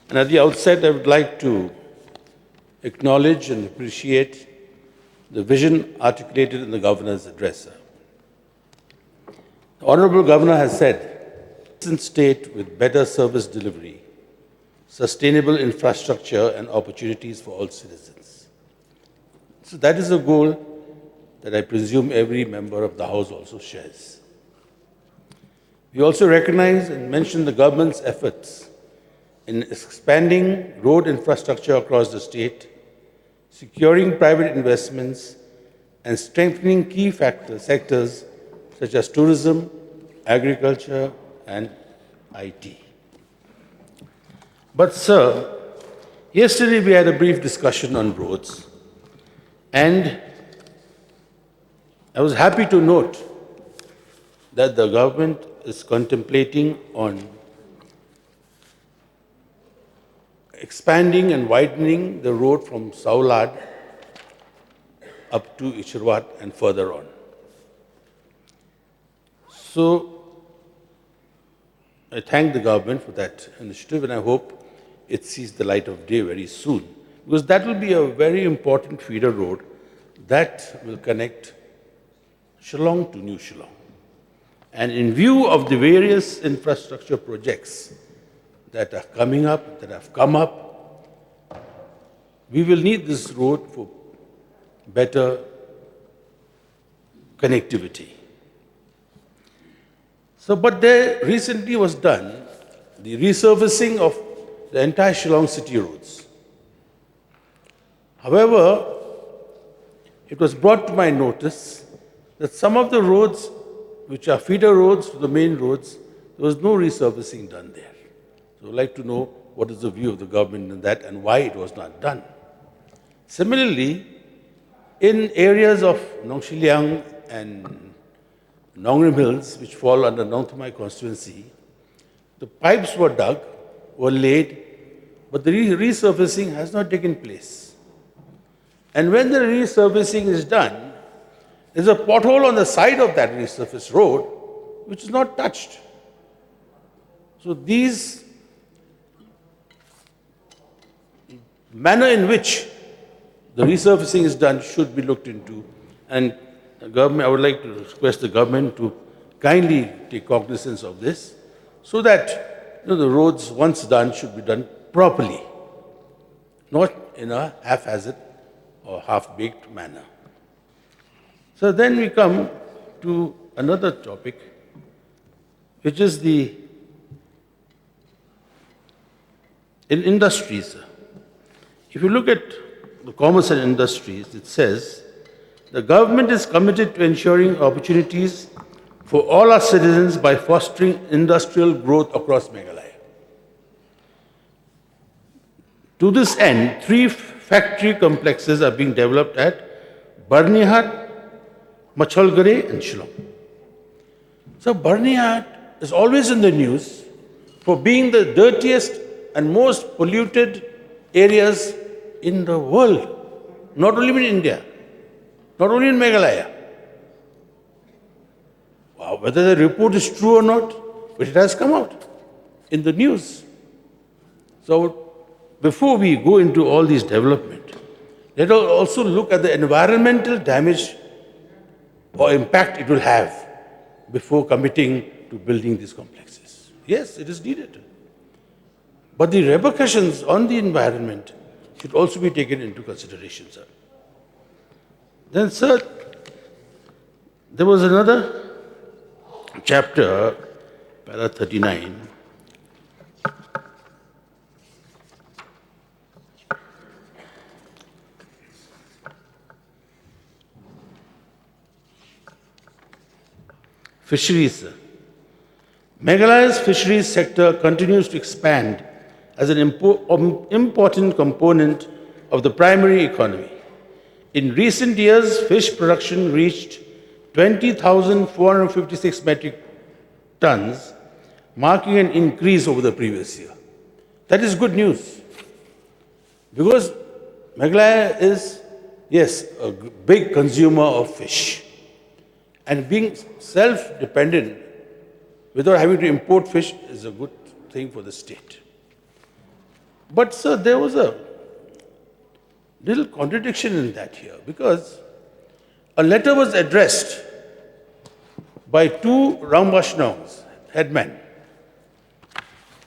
And at the outset, I would like to acknowledge and appreciate the vision articulated in the Governor's address. The Honorable Governor has said, "Citizen state with better service delivery, sustainable infrastructure and opportunities for all citizens." So that is a goal that I presume every member of the House also shares. We also recognize and mention the government's efforts in expanding road infrastructure across the state, securing private investments, and strengthening key sectors such as tourism, agriculture, and IT. But, sir, yesterday we had a brief discussion on roads, and I was happy to note that the government is contemplating on expanding and widening the road from Saulad up to Isharwat and further on. So, I thank the government for that initiative, and I hope it sees the light of day very soon, because that will be a very important feeder road that will connect Shillong to New Shillong. And in view of the various infrastructure projects that are coming up, that have come up, we will need this road for better connectivity. So, but there recently was done the resurfacing of the entire Shillong city roads. However, it was brought to my notice that some of the roads which are feeder roads to the main roads, there was no resurfacing done there. So I'd like to know what is the view of the government on that and why it was not done. Similarly, in areas of Nongshiliang and Nongrim Hills, which fall under Nongthamai constituency, the pipes were dug, were laid, but the resurfacing has not taken place. And when the resurfacing is done, there's a pothole on the side of that resurfaced road which is not touched. So these manner in which the resurfacing is done should be looked into, and the government, I would like to request the government to kindly take cognizance of this, so that the roads once done should be done properly, not in a haphazard or half-baked manner. So then we come to another topic, which is in industries. If you look at the commerce and industries, it says, the government is committed to ensuring opportunities for all our citizens by fostering industrial growth across Meghalaya. To this end, 3 factory complexes are being developed at Barnihat, Machalgare and Shillong. So Barnihat is always in the news for being the dirtiest and most polluted areas in the world, not only in India, not only in Meghalaya. Wow, whether the report is true or not, but it has come out in the news. So before we go into all these development, let us also look at the environmental damage or impact it will have before committing to building these complexes. Yes, it is needed. But the repercussions on the environment should also be taken into consideration, sir. Then, sir, there was another chapter, para 39. Fisheries. Meghalaya's fisheries sector continues to expand as an important component of the primary economy. In recent years, fish production reached 20,456 metric tons, marking an increase over the previous year. That is good news, because Meghalaya is, yes, a big consumer of fish. And being self-dependent without having to import fish is a good thing for the state. But sir, there was a little contradiction in that here, because a letter was addressed by two Rambashnongs, headmen,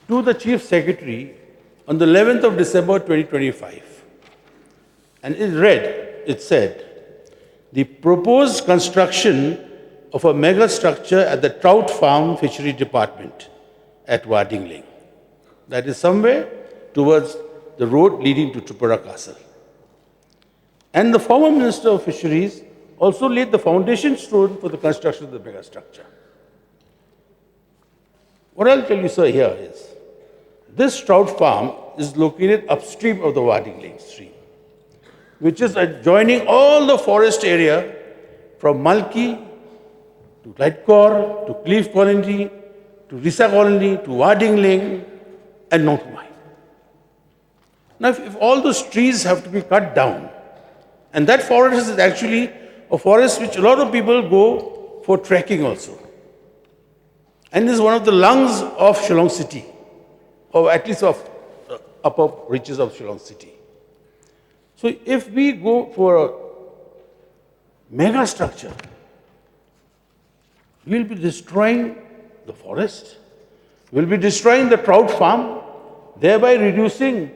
to the Chief Secretary on the 11th of December 2025. And it said, the proposed construction of a mega structure at the Trout Farm Fishery Department at Wadingling. That is somewhere towards the road leading to Tripura Castle. And the former Minister of Fisheries also laid the foundation stone for the construction of the mega structure. What I'll tell you, sir, here is, this trout farm is located upstream of the Wadingling stream, which is adjoining all the forest area from Malki to Lightcore, to Cliff Colony, to Risa Colony, to Wadingling, and Nongtumai. Now, if all those trees have to be cut down, and that forest is actually a forest which a lot of people go for trekking also, and is one of the lungs of Shillong city, or at least of upper reaches of Shillong city. So if we go for a mega structure, we'll be destroying the forest, we'll be destroying the trout farm, thereby reducing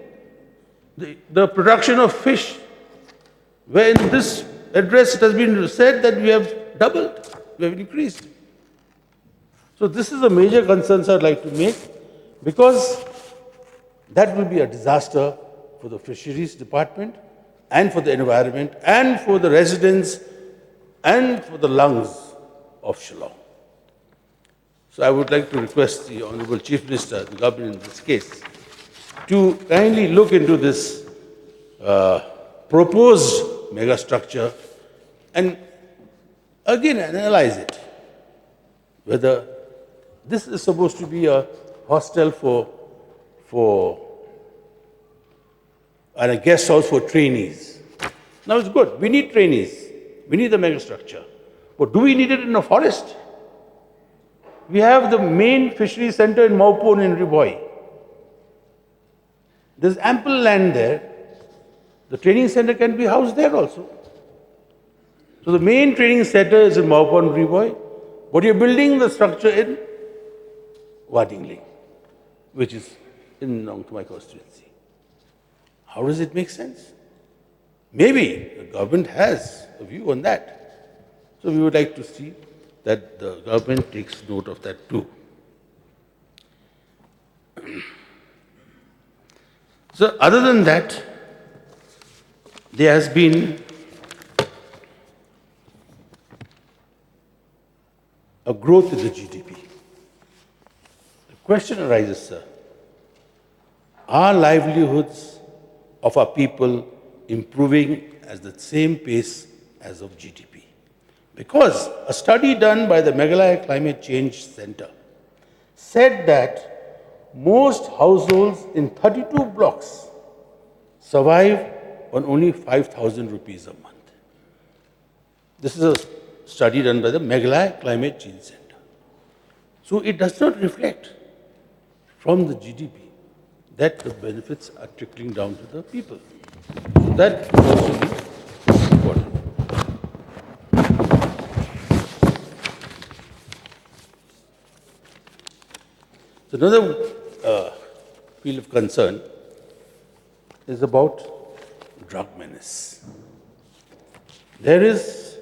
the production of fish, where in this address it has been said that we have doubled, we have increased. So this is a major concern I'd like to make, because that will be a disaster for the Fisheries Department and for the environment and for the residents and for the lungs of Shillong. So I would like to request the Honorable Chief Minister, the government in this case, to kindly look into this proposed mega structure and again analyze it, whether this is supposed to be a hostel and a guest house for trainees. Now it's good, we need trainees, we need the mega structure, but do we need it in a forest? We have the main fishery center in Maupon in Riboy. There's ample land there. The training center can be housed there also. So the main training center is in Maupon, Riboy, but you're building the structure in Wadingling, which is in Nongtumai constituency. How does it make sense? Maybe the government has a view on that. So we would like to see that the government takes note of that too. So other than that, there has been a growth in the GDP. The question arises, sir, are livelihoods of our people improving at the same pace as of GDP? Because a study done by the Meghalaya Climate Change Center said that most households in 32 blocks survive on only 5,000 rupees a month. This is a study done by the Meghalaya Climate Change Center. So it does not reflect from the GDP that the benefits are trickling down to the people. So that is also important. So another field of concern is about drug menace. There is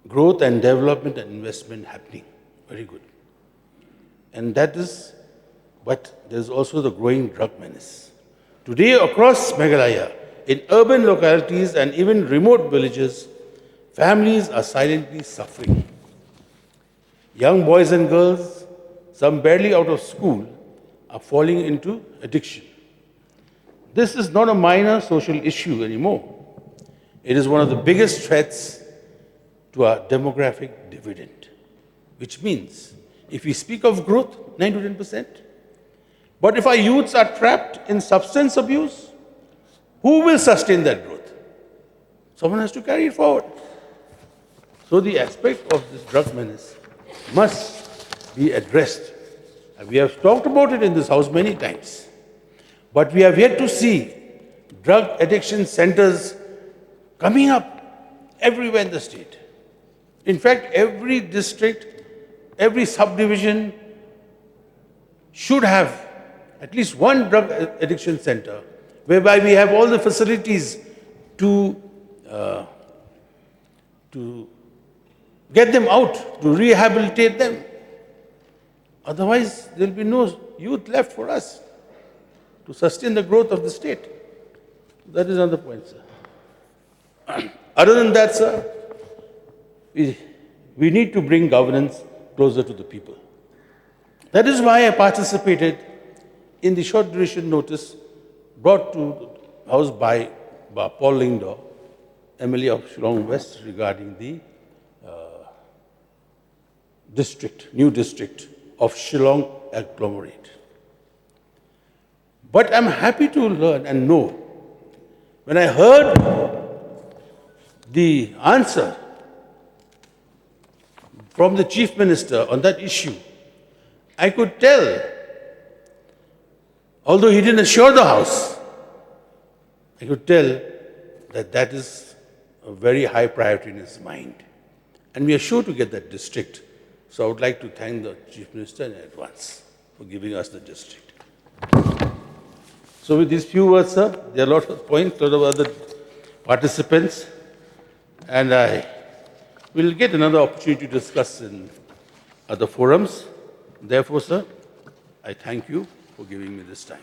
growth and development and investment happening, very good. And that is, but there is also the growing drug menace. Today across Meghalaya, in urban localities and even remote villages, families are silently suffering. Young boys and girls, some barely out of school, are falling into addiction. This is not a minor social issue anymore. It is one of the biggest threats to our demographic dividend, which means if we speak of growth, 9 to 10%, but if our youths are trapped in substance abuse, who will sustain that growth? Someone has to carry it forward. So the aspect of this drug menace must be addressed We have talked about it in this house many times. But we have yet to see drug addiction centers coming up everywhere in the state. In fact, every district, every subdivision should have at least one drug addiction center whereby we have all the facilities to get them out, to rehabilitate them. Otherwise, there will be no youth left for us to sustain the growth of the state. That is another point, sir. Other than that, sir, we need to bring governance closer to the people. That is why I participated in the short duration notice brought to the House by Paul Lingdor, MLA of Shillong West, regarding the new district of Shillong agglomerate. But I'm happy to learn and know, when I heard the answer from the Chief Minister on that issue, I could tell, although he didn't assure the House, I could tell that that is a very high priority in his mind. And we are sure to get that district. So I would like to thank the Chief Minister in advance for giving us the district. So with these few words, sir, there are a lot of points, a lot of other participants, and I will get another opportunity to discuss in other forums. Therefore, sir, I thank you for giving me this time.